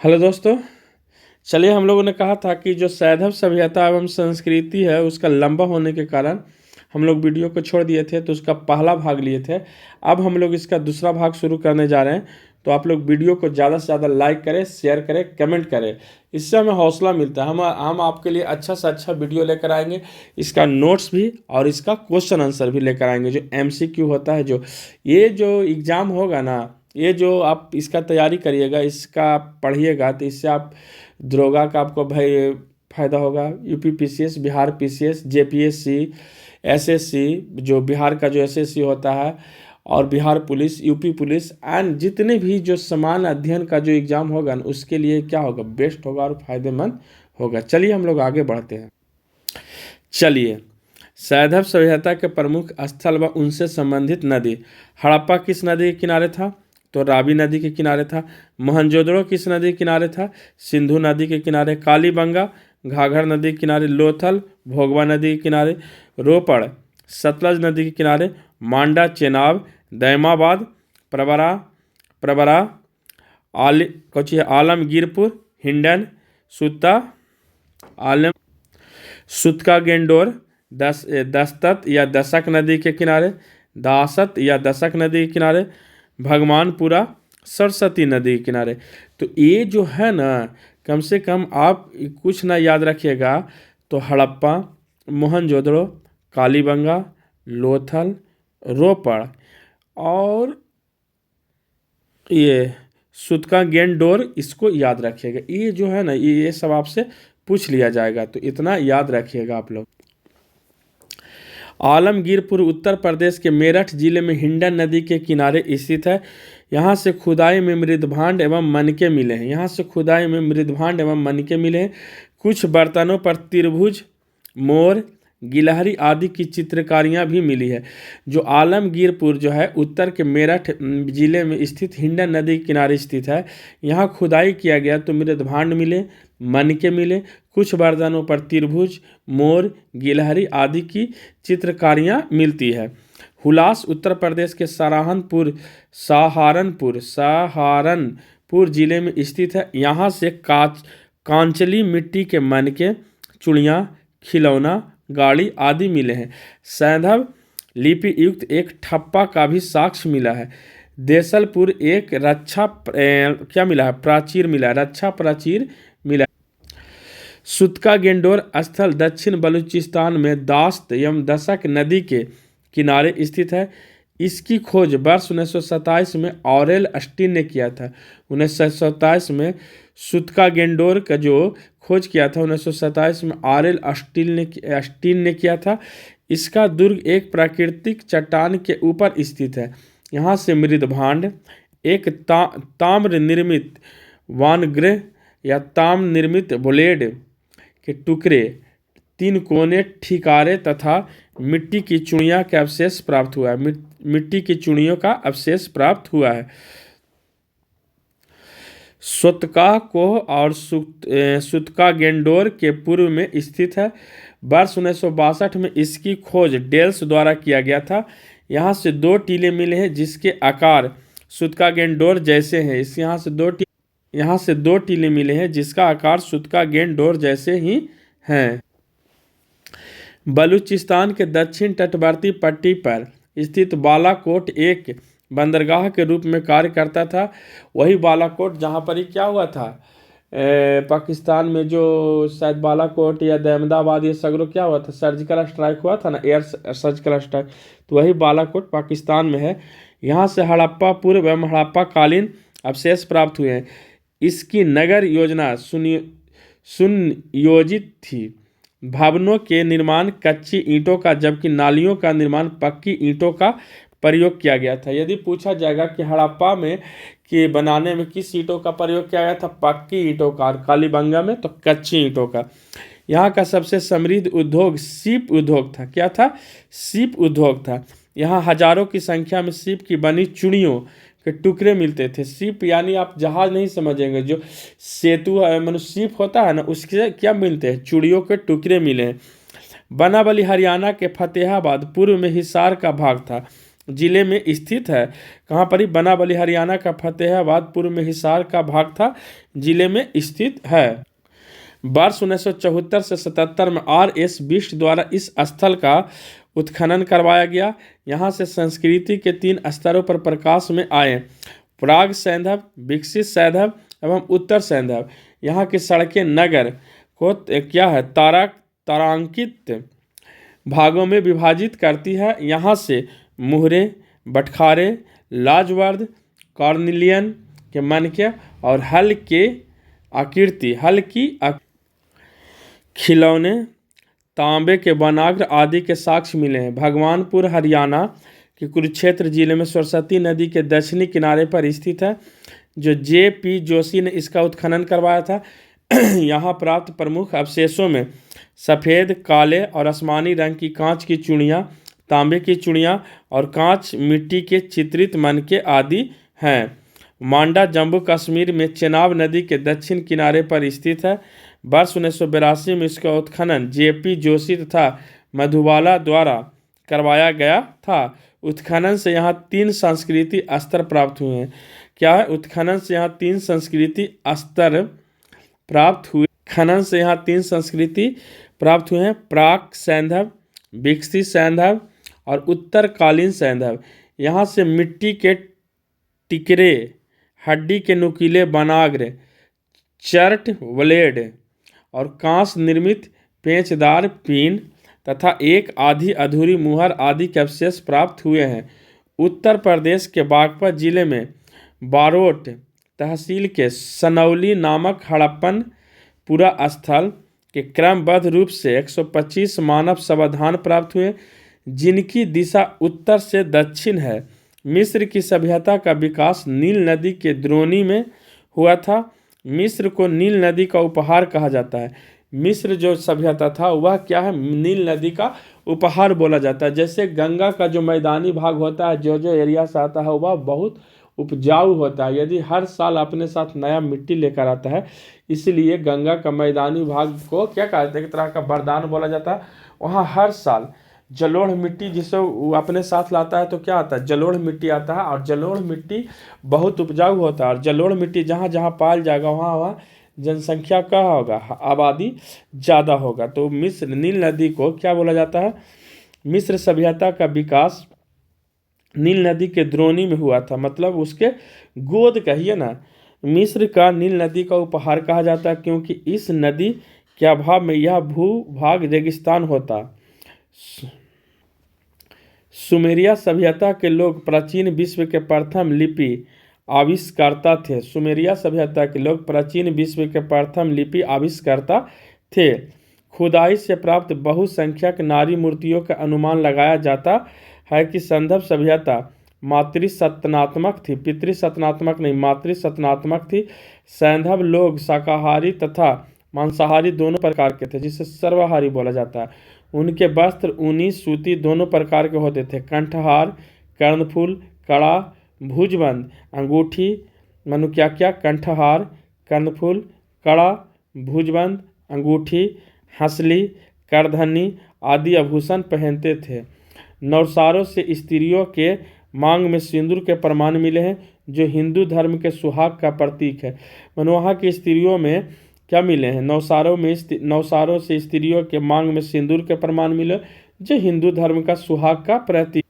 Hello दोस्तों। चलिए, हम लोगों ने कहा था कि जो सैंधव सभ्यता एवं संस्कृति है उसका लंबा होने के कारण हम लोग वीडियो को छोड़ दिए थे, तो उसका पहला भाग लिए थे। अब हम लोग इसका दूसरा भाग शुरू करने जा रहे हैं। तो आप लोग वीडियो को ज़्यादा से ज़्यादा लाइक करें, शेयर करें, कमेंट करें। इससे हमें हौसला मिलता है। हम आपके लिए अच्छा से अच्छा वीडियो लेकर आएंगे। इसका नोट्स भी और इसका क्वेश्चन आंसर भी लेकर आएंगे। जो MCQ होता है, जो एग्ज़ाम होगा ना, ये जो आप इसका तैयारी करिएगा, इसका आप पढ़िएगा, तो इससे आप दरोगा का आपको भाई फायदा होगा। UP PCS, Bihar PCS, JPSC, SSC, जो बिहार का जो SSC होता है, और Bihar police, UP police and जितने भी जो समान अध्ययन का जो एग्ज़ाम होगा ना, उसके लिए क्या होगा, बेस्ट होगा और फायदेमंद होगा। चलिए हम लोग आगे बढ़ते हैं। चलिए, सैंधव सभ्यता के प्रमुख स्थल व उनसे संबंधित नदी। हड़प्पा किस नदी के किनारे था? तो रावी नदी के किनारे था। मोहनजोदड़ो किस नदी के किनारे था? सिंधु नदी के किनारे। कालीबंगा घाघर नदी के किनारे। लोथल भोगवा नदी के किनारे। रोपड़ सतलज नदी के किनारे। मांडा चेनाब दैमाबाद प्रवरा प्रवरा आलमगीरपुर हिंडन सुत्ता आलम सुतका गेंडोर दस्तत या दशक नदी के किनारे। दासत या दशक नदी के किनारे। भगवानपुरा सरस्वती नदी के किनारे। तो ये जो है ना, कम से कम आप कुछ ना याद रखिएगा तो हड़प्पा, मोहनजोदड़ो, कालीबंगा, लोथल, रोपड़ और ये सुतका गेंडोर, इसको याद रखिएगा। ये जो है ना, ये सब आपसे पूछ लिया जाएगा, तो इतना याद रखिएगा आप लोग। आलमगीरपुर उत्तर प्रदेश के मेरठ जिले में हिंडन नदी के किनारे स्थित है। यहाँ से खुदाई में मृदभांड एवं मनके मिले हैं। कुछ बर्तनों पर त्रिभुज, मोर, गिलहरी आदि की चित्रकारियाँ भी मिली है। जो आलमगीरपुर जो है उत्तर के मेरठ जिले में स्थित हिंडन नदी के किनारे स्थित है। यहाँ खुदाई किया गया तो मृदभांड मिले, मनके मिले। कुछ बर्तनों पर त्रिभुज, मोर, गिलहरी आदि की चित्रकारियाँ मिलती है। हुलास उत्तर प्रदेश के सहारनपुर जिले में स्थित है। यहाँ से कांचली मिट्टी के मनके, चूड़ियाँ, खिलौना, गाड़ी आदि मिले हैं। सैंधव लिपि युक्त एक ठप्पा का भी साक्ष्य मिला है। देसलपुर एक प्राचीर मिला। सुतका गेंडोर स्थल दक्षिण बलूचिस्तान में दास्त एवं दशक नदी के किनारे स्थित है। इसकी खोज वर्ष 1927 में ऑरेल अस्टीन ने किया था। 1927 में सुतका गेंडोर का जो खोज किया था, 1927 में ऑरेल अस्टीन ने किया था। इसका दुर्ग एक प्राकृतिक चट्टान के ऊपर स्थित है। यहाँ से मृदभांड, एक ताम्र निर्मित वानगृह या ताम्र निर्मित ब्लेड के टुकड़े, 3 कोने ठिकारे तथा मिट्टी की चूड़ियाँ का अवशेष प्राप्त हुआ है। मिट्टी की चूड़ियों का अवशेष प्राप्त हुआ है। सुतका कोह और सुतका गेंडोर के पूर्व में स्थित है। वर्ष 1962 में इसकी खोज डेल्स द्वारा किया गया था। यहाँ से 2 टीले मिले हैं जिसके आकार सुतका गेंडोर जैसे हैं। यहाँ से दो टीले मिले हैं जिसका आकार सुतका गेंडोर जैसे ही हैं। बलूचिस्तान के दक्षिण तटवर्ती पट्टी पर स्थित बालाकोट एक बंदरगाह के रूप में कार्य करता था। वही बालाकोट जहाँ पर ही क्या हुआ था, पाकिस्तान में जो शायद बालाकोट या अहमदाबाद, ये सगरों क्या हुआ था, सर्जिकल स्ट्राइक हुआ था ना, एयर सर्जिकल स्ट्राइक। तो वही बालाकोट पाकिस्तान में है। यहाँ से हड़प्पा पूर्व एवं हड़प्पा कालीन अवशेष प्राप्त हुए हैं। इसकी नगर योजना सुनियोजित थी। भवनों के निर्माण कच्ची ईंटों का, जबकि नालियों का निर्माण पक्की ईंटों का प्रयोग किया गया था। यदि पूछा जाएगा कि हड़प्पा में कि बनाने में किस ईंटों का प्रयोग किया गया था, पक्की ईंटों का, और कालीबंगा में तो कच्ची ईंटों का। यहाँ का सबसे समृद्ध उद्योग सीप उद्योग था। क्या था? सीप उद्योग था। यहाँ हजारों की संख्या में सीप की बनी चूड़ियों के टुकड़े मिलते थे। सीप यानी आप जहाज नहीं समझेंगे, जो सेतु मनुष्य सीप होता है ना, उसके क्या मिलते हैं, चूड़ियों के टुकड़े मिले हैं। बनावली हरियाणा के फतेहाबाद पूर्व में हिसार का भाग था। जिले में स्थित है। कहाँ पर ही? बनाबली हरियाणा का फतेहाबाद पूर्व में हिसार का भाग था, जिले में स्थित है। वर्ष 1974 से 77 में R.S. बिष्ट द्वारा इस स्थल का उत्खनन करवाया गया। यहाँ से संस्कृति के 3 स्तरों पर प्रकाश में आए: प्राग सैंधव, विकसित सैंधव एवं उत्तर सैंधव। यहाँ की सड़कें नगर को क्या है, तारांकित भागों में विभाजित करती है। यहाँ से मुहरे, बटखारे, लाजवर्द, कॉर्निलियन के मनके और हल की खिलौने, तांबे के वनाग्र आदि के साक्ष्य मिले हैं। भगवानपुर हरियाणा के कुरुक्षेत्र जिले में सरस्वती नदी के दक्षिणी किनारे पर स्थित है, जो J.P. जोशी ने इसका उत्खनन करवाया था। यहाँ प्राप्त प्रमुख अवशेषों में सफ़ेद, काले और आसमानी रंग की कांच की चूड़ियाँ, तांबे की चूड़ियाँ और कांच मिट्टी के चित्रित मनके आदि हैं। मांडा जम्मू कश्मीर में चेनाब नदी के दक्षिण किनारे पर स्थित है। वर्ष 1982 में इसका उत्खनन J.P. जोशी तथा मधुबाला द्वारा करवाया गया था। उत्खनन से यहाँ 3 संस्कृति स्तर प्राप्त हुए हैं। क्या है? उत्खनन से यहाँ 3 संस्कृति स्तर प्राप्त हुए। खनन से यहाँ 3 संस्कृति प्राप्त हुए हैं: प्राक सैंधव, विकसित सैंधव और उत्तरकालीन सैंधव। यहाँ से मिट्टी के टिकरे, हड्डी के नुकीले वनाग्र, चर्ट ब्लेड और कांस निर्मित पेचदार पिन तथा एक आधी अधूरी मुहर आदि के अवशेष प्राप्त हुए हैं। उत्तर प्रदेश के बागपत जिले में बारोट तहसील के सनौली नामक हड़प्पन पुरा स्थल के क्रमबद्ध रूप से 125 मानव समाधान प्राप्त हुए, जिनकी दिशा उत्तर से दक्षिण है। मिस्र की सभ्यता का विकास नील नदी के द्रोणी में हुआ था। मिस्र को नील नदी का उपहार कहा जाता है। मिस्र जो सभ्यता था वह क्या है? नील नदी का उपहार बोला जाता है। जैसे गंगा का जो मैदानी भाग होता है, जो एरिया से आता है, वह बहुत उपजाऊ होता है। यदि हर साल अपने साथ नया मिट्टी लेकर आता है, इसलिए गंगा का मैदानी भाग को क्या कहते हैं? एक तरह का वरदान बोला जाता है। वहाँ हर साल जलोढ़ मिट्टी जिसे वो अपने साथ लाता है तो क्या आता है? जलोढ़ मिट्टी आता है। और जलोढ़ मिट्टी बहुत उपजाऊ होता है। और जलोढ़ मिट्टी जहाँ जहाँ पाल जाएगा वहाँ जनसंख्या का होगा, आबादी ज़्यादा होगा। तो मिस्र नील नदी को क्या बोला जाता है? मिस्र सभ्यता का विकास नील नदी के द्रोणी में हुआ था, मतलब उसके गोद कहिए ना। मिस्र का नील नदी का उपहार कहा जाता है, क्योंकि इस नदी के अभाव में यह भूभाग रेगिस्तान होता। सुमेरिया सभ्यता के लोग प्राचीन विश्व के प्रथम लिपि आविष्कर्ता थे। सुमेरिया सभ्यता के लोग प्राचीन विश्व के प्रथम लिपि आविष्कर्ता थे। खुदाई से प्राप्त बहुसंख्यक नारी मूर्तियों का अनुमान लगाया जाता है कि सैंधव सभ्यता मातृसत्तात्मक थी, पितृसत्तात्मक नहीं, मातृसत्तात्मक थी। सैंधव लोग शाकाहारी तथा मांसाहारी दोनों प्रकार के थे, जिसे सर्वाहारी बोला जाता है। उनके वस्त्र ऊनी, सूती दोनों प्रकार के होते थे। कंठहार, कर्णफूल, कड़ा, भुजबंद, अंगूठी, मानो क्या क्या? कंठहार, कर्णफूल, कड़ा, भुजबंद, अंगूठी, हंसली, करधनी आदि आभूषण पहनते थे। नौसारों से स्त्रियों के मांग में सिंदूर के प्रमाण मिले हैं, जो हिंदू धर्म के सुहाग का प्रतीक है। मनोहा की स्त्रियों में क्या मिले हैं? नौसारों से स्त्रियों के मांग में सिंदूर के प्रमाण मिले, जो हिंदू धर्म का सुहाग का प्रतीक।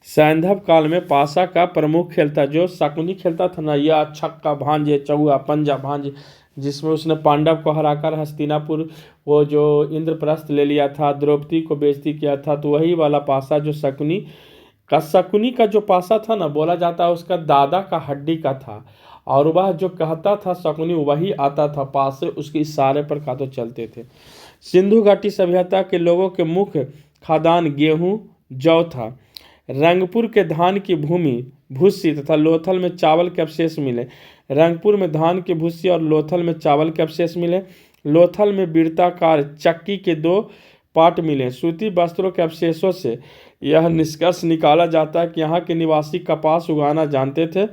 सैंधव काल में पासा का प्रमुख खेल था, जो शकुनी खेलता था ना, या छक्का भांजे, चौआ पंजा भांजे, जिसमें उसने पांडव को हराकर हस्तिनापुर वो जो इंद्रप्रस्थ ले लिया था, द्रौपदी को बेइज्जती किया था। तो वही वाला पासा जो शकुनी का जो पासा था ना, बोला जाता है उसका दादा का हड्डी का था। और वह जो कहता था शकुनी, वही आता था पास से, उसके इशारे पर खाते चलते थे। सिंधु घाटी सभ्यता के लोगों के मुख्य खाद्यान्न गेहूँ, जौ था। रंगपुर के धान की भूमि भूसी तथा लोथल में चावल के अवशेष मिले। रंगपुर में धान की भूसी और लोथल में चावल के अवशेष मिले। लोथल में वृत्ताकार चक्की के 2 पाट मिले। सूती वस्त्रों के अवशेषों से यह निष्कर्ष निकाला जाता है कि यहाँ के निवासी कपास उगाना जानते थे।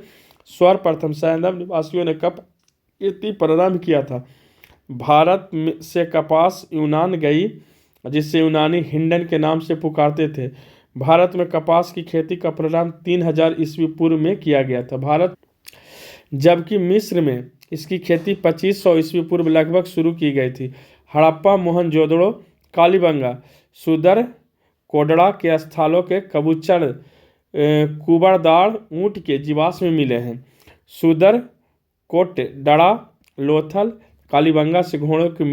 सर्वप्रथम सैंधव निवासियों ने कब खेती प्रारंभ किया था? भारत से कपास यूनान गई, जिसे यूनानी हिंडन के नाम से पुकारते थे। भारत में कपास की खेती का प्रारंभ 3000 ईस्वी पूर्व में किया गया था, जबकि मिस्र में इसकी खेती 2500 ईस्वी पूर्व लगभग शुरू की गई थी। हड़प्पा, मोहनजोदड़ो, कालीबंगा, सुदर कोडड़ा के स्थलों के कबूचर कुबड़दार ऊंट के जीवाश्म मिले हैं। सुदर कोटडड़ा, लोथल, कालीबंगा से घोड़ों की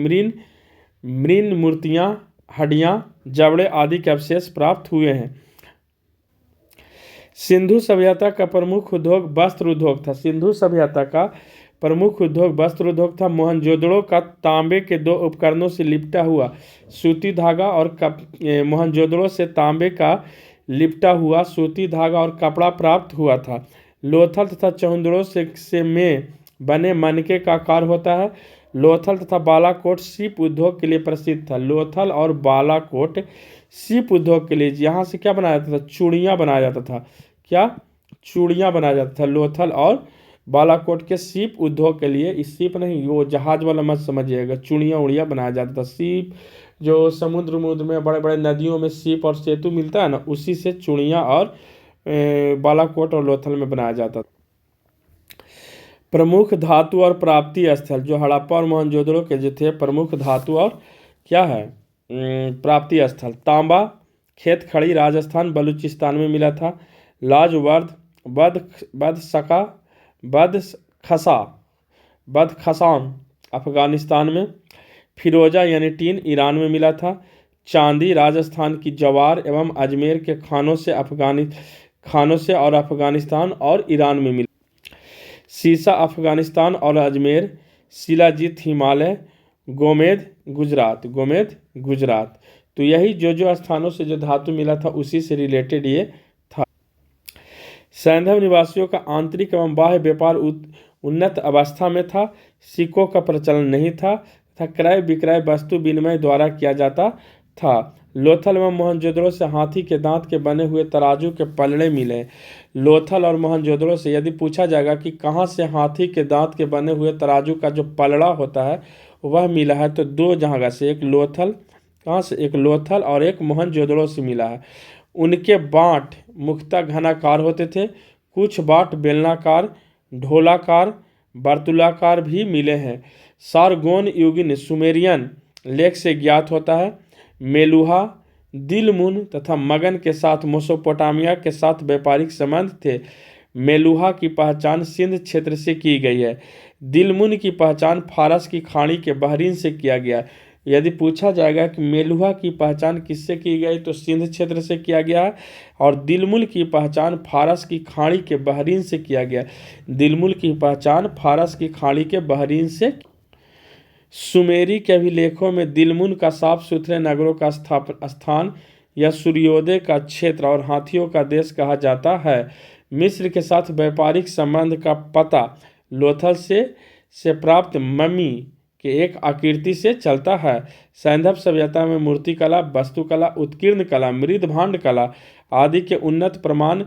मृण मूर्तियां, हड्डियां, जबड़े आदि के अवशेष प्राप्त हुए हैं। सिंधु सभ्यता का प्रमुख उद्योग वस्त्र उद्योग था। सिंधु सभ्यता का प्रमुख उद्योग वस्त्र उद्योग था। मोहनजोदड़ो का तांबे के 2 उपकरणों से लिपटा हुआ सूती धागा और मोहनजोदड़ो से तांबे का लिपटा हुआ सूती धागा और कपड़ा प्राप्त हुआ था। लोथल तथा चहुंदड़ो से में बने मनके का आकार होता है। लोथल तथा बालाकोट सीप उद्योग के लिए प्रसिद्ध था। लोथल और बालाकोट सीप उद्योग के लिए यहाँ से क्या बनाया जाता था? चूड़ियाँ बनाया जाता था। क्या? चूड़ियाँ बनाया जाता था। लोथल और बालाकोट के सीप उद्योग के लिए, इस सीप नहीं, वो जहाज वाला मत समझिएगा, चूड़ियाँ उड़ियाँ बनाया जाता था। सीप जो समुद्र में बड़े बड़े नदियों में सीप और सेतु मिलता है ना, उसी से चूड़ियाँ और बालाकोट और लोथल में बनाया जाता था। प्रमुख धातु और प्राप्ति स्थल जो हड़प्पा और मोहनजोदड़ो के जो थे प्रमुख धातु और क्या है प्राप्ति स्थल, तांबा खेत खड़ी राजस्थान बलूचिस्तान में मिला था। लाजवर्द बदशका बदखशान अफगानिस्तान में। फिरोजा यानी टीन ईरान में मिला था। चांदी राजस्थान की जवार एवं अजमेर के खानों से और अफगानिस्तान और ईरान में मिला। सीसा अफगानिस्तान और अजमेर। शिलाजीत हिमालय। गोमेद गुजरात। तो यही जो स्थानों से जो धातु मिला था उसी से रिलेटेड ये था। सैंधव निवासियों का आंतरिक एवं बाह्य व्यापार उन्नत अवस्था में था। सिक्कों का प्रचलन नहीं था तथा क्रय विक्रय वस्तु विनिमय द्वारा किया जाता था। लोथल एवं मोहनजोदड़ो से हाथी के दांत के बने हुए तराजू के पलड़े मिले। लोथल और मोहनजोदड़ो से यदि पूछा जाएगा कि कहाँ से हाथी के दांत के बने हुए तराजू का जो पलड़ा होता है वह मिला है, तो 2 जगह से, एक लोथल और एक मोहनजोदड़ो से मिला है। उनके बाँट मुख्यतः घनाकार होते थे। कुछ बाँट बेलनाकार, ढोलाकार, वर्तुलाकार भी मिले हैं। सारगोन युगीन सुमेरियन लेख से ज्ञात होता है। मेलुहा, दिलमुन तथा मगन के साथ मेसोपोटामिया के साथ व्यापारिक संबंध थे। मेलुहा की पहचान सिंध क्षेत्र से की गई है। दिलमुन की पहचान फारस की खाड़ी के बहरीन से किया गया। यदि पूछा जाएगा कि मेलुहा की पहचान किससे की गई, तो सिंध क्षेत्र से किया गया है। और दिलमुल की पहचान फारस की खाड़ी के बहरीन से किया गया। दिलमुल की पहचान फारस की खाड़ी के बहरीन से। सुमेरी के अभिलेखों में दिलमुन का साफ सुथरे नगरों का स्थान या सूर्योदय का क्षेत्र और हाथियों का देश कहा जाता है। मिस्र के साथ व्यापारिक संबंध का पता लोथल से प्राप्त मम्मी के एक आकृति से चलता है। सैंधव सभ्यता में मूर्तिकला, वास्तुकला, उत्कीर्ण कला, मृदभांड कला आदि के उन्नत प्रमाण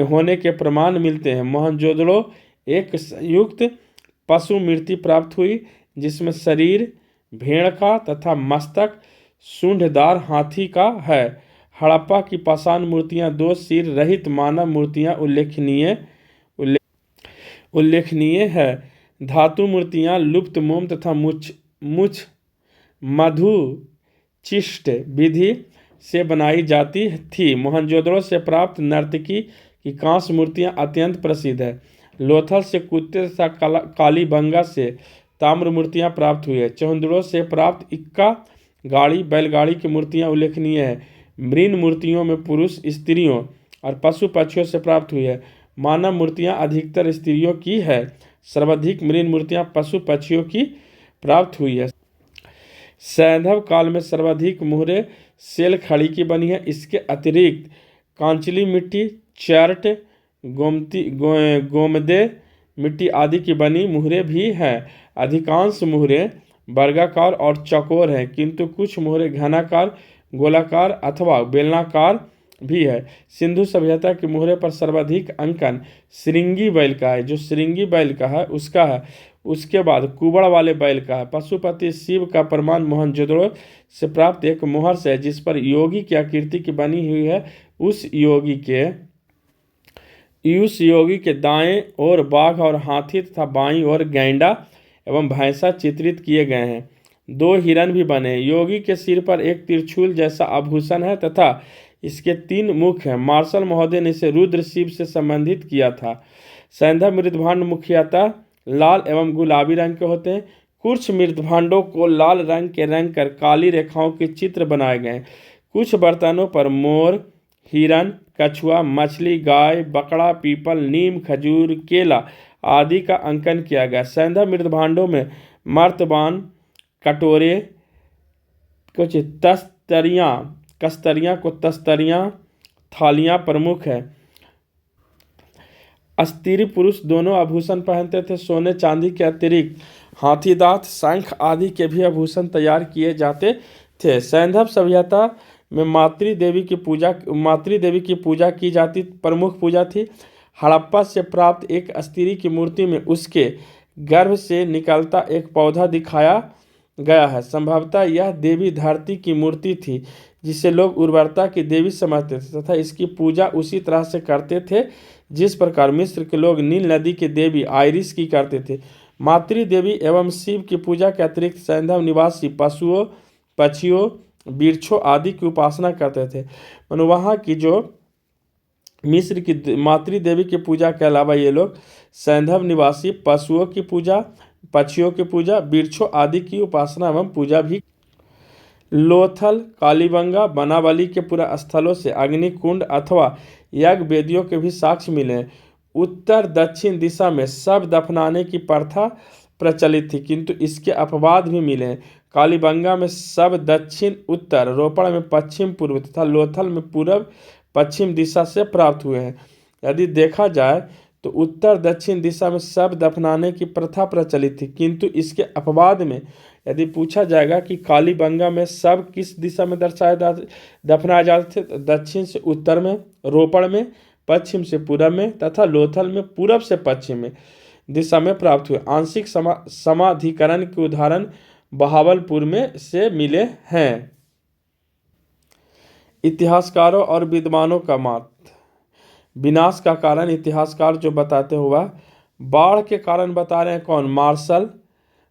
होने के प्रमाण मिलते हैं। मोहनजोदड़ो एक संयुक्त पशु मूर्ति प्राप्त हुई जिसमें शरीर भेड़ का तथा मस्तक सूंढदार हाथी का है। हड़प्पा की पाषाण मूर्तियां 2 सिर रहित मानव मूर्तियां उल्लेखनीय है। धातु मूर्तियां लुप्त मोम तथा मुछ मधुचिष्ट विधि से बनाई जाती थी। मोहनजोदड़ो से प्राप्त नर्तकी की कांस्य मूर्तियां अत्यंत प्रसिद्ध है। लोथल से कुत्ते तथा कालीबंगा से ताम्र मूर्तियां प्राप्त हुई है। चहुंदड़ो से प्राप्त इक्का गाड़ी बैलगाड़ी की मूर्तियां उल्लेखनीय है। मृण मूर्तियों में पुरुष, स्त्रियों और पशु पक्षियों से प्राप्त हुई है। मानव मूर्तियां अधिकतर स्त्रियों की है। सर्वाधिक मृण मूर्तियां पशु पक्षियों की प्राप्त हुई है। सैंधव काल में सर्वाधिक मुहरें सेल खड़ी की बनी है। इसके अतिरिक्त कांचली मिट्टी, चर्ट, गोमदे मिट्टी आदि की बनी मुहरें भी हैं। अधिकांश मुहरें वर्गाकार और चौकोर हैं, किंतु कुछ मुहरें घनाकार, गोलाकार अथवा बेलनाकार भी है। सिंधु सभ्यता की मुहरे पर सर्वाधिक अंकन श्रृंगी बैल का है, जो श्रृंगी बैल का है उसका है। उसके बाद कुबड़ वाले बैल का है। पशुपति शिव का प्रमाण मोहनजोदड़ो से प्राप्त एक मुहर से है जिस पर योगी की आकृति की बनी हुई है, उस योगी के दाएं ओर बाघ और हाथी तथा बाईं ओर गैंडा एवं भैंसा चित्रित किए गए हैं। 2 हिरन भी बने। योगी के सिर पर एक त्रिशूल जैसा आभूषण है तथा इसके 3 मुख हैं। मार्शल महोदय ने इसे रुद्र शिव से संबंधित किया था। सैंधव मृदभांड मुख्यतः लाल एवं गुलाबी रंग के होते हैं। कुछ मृदभांडों को लाल रंग के रंग कर काली रेखाओं के चित्र बनाए गए हैं। कुछ बर्तनों पर मोर, हिरन, कछुआ, मछली, गाय, बकरा, पीपल, नीम, खजूर, केला आदि का अंकन किया गया। सैंधव मृदभांडों में मर्तबान, कटोरे, कुछ तस्तरियां, थालियां प्रमुख है। स्त्री पुरुष दोनों आभूषण पहनते थे। सोने चांदी के अतिरिक्त हाथी दांत, शंख आदि के भी आभूषण तैयार किए जाते थे। सैंधव सभ्यता में मातृ देवी की पूजा की जाती प्रमुख पूजा थी। हड़प्पा से प्राप्त एक स्त्री की मूर्ति में उसके गर्भ से निकलता एक पौधा दिखाया गया है। संभवतः यह देवी धरती की मूर्ति थी जिसे लोग उर्वरता की देवी समझते थे तथा इसकी पूजा उसी तरह से करते थे जिस प्रकार मिस्र के लोग नील नदी की देवी आइरिस की करते थे। मातृ देवी एवं शिव की पूजा के अतिरिक्त सैंधव निवासी पशुओं, पक्षियों, वृक्षों आदि की उपासना करते थे। वहाँ की जो मिस्र की मातृ देवी की पूजा के अलावा ये लोग सैंधव निवासी पशुओं की पूजा, पक्षियों की पूजा, वृक्षों आदि की उपासना एवं पूजा भी। लोथल, कालीबंगा, बनावली के पूरा स्थलों से अग्निकुंड अथवा यज्ञ वेदियों के भी साक्ष्य मिले हैं। उत्तर दक्षिण दिशा में शव दफनाने की प्रथा प्रचलित थी किंतु इसके अपवाद भी मिले हैं। कालीबंगा में शव दक्षिण उत्तर, रोपड़ में पश्चिम पूर्व तथा लोथल में पूर्व पश्चिम दिशा से प्राप्त हुए हैं। यदि देखा जाए तो उत्तर दक्षिण दिशा में शव दफनाने की प्रथा प्रचलित थी किंतु इसके अपवाद में यदि पूछा जाएगा कि कालीबंगा में शव किस दिशा में दफनाए जाते थे तो दक्षिण से उत्तर में, रोपड़ में पश्चिम से पूर्व में तथा लोथल में पूर्व से पश्चिम में दिशा में प्राप्त हुए। आंशिक समाधिकरण के उदाहरण बहावलपुर में से मिले हैं। इतिहासकारों और विद्वानों का मत। विनाश का कारण इतिहासकार जो बताते हुआ बाढ़ के कारण बता रहे हैं कौन? मार्शल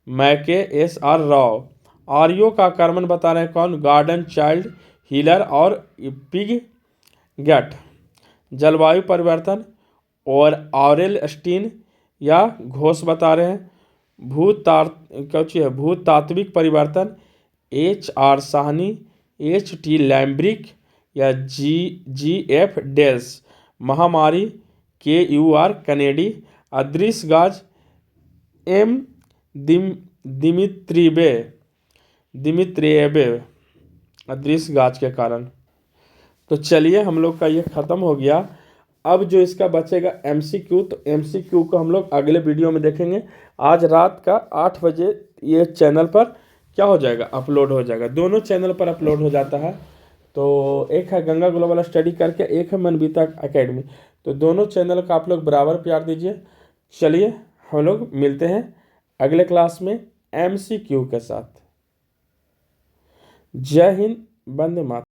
मैके, एस.आर. राव। आर्यों का कारण बता रहे हैं कौन? गॉर्डन चाइल्ड, हिलर और पिगगट। जलवायु परिवर्तन और ऑरेल स्टीन या घोष बता रहे हैं। भूतात्विक परिवर्तन H.R. साहनी, H.T. लैम्ब्रिक या G.F. डेल्स। महामारी K.U.R. कनेडी। अदृश्य गाज M. दिमित्रियेव अदृश्य गाज के कारण। तो चलिए हम लोग का ये ख़त्म हो गया। अब जो इसका बचेगा MCQ, तो MCQ को हम लोग अगले वीडियो में देखेंगे। आज रात का 8 बजे ये चैनल पर क्या हो जाएगा? अपलोड हो जाएगा। दोनों चैनल पर अपलोड हो जाता है। तो एक है गंगा ग्लोबल स्टडी करके, एक है मनबीता एकेडमी। तो दोनों चैनल का आप लोग बराबर प्यार दीजिए। चलिए हम लोग मिलते हैं अगले क्लास में MCQ के साथ। जय हिंद, वंदे मातरम।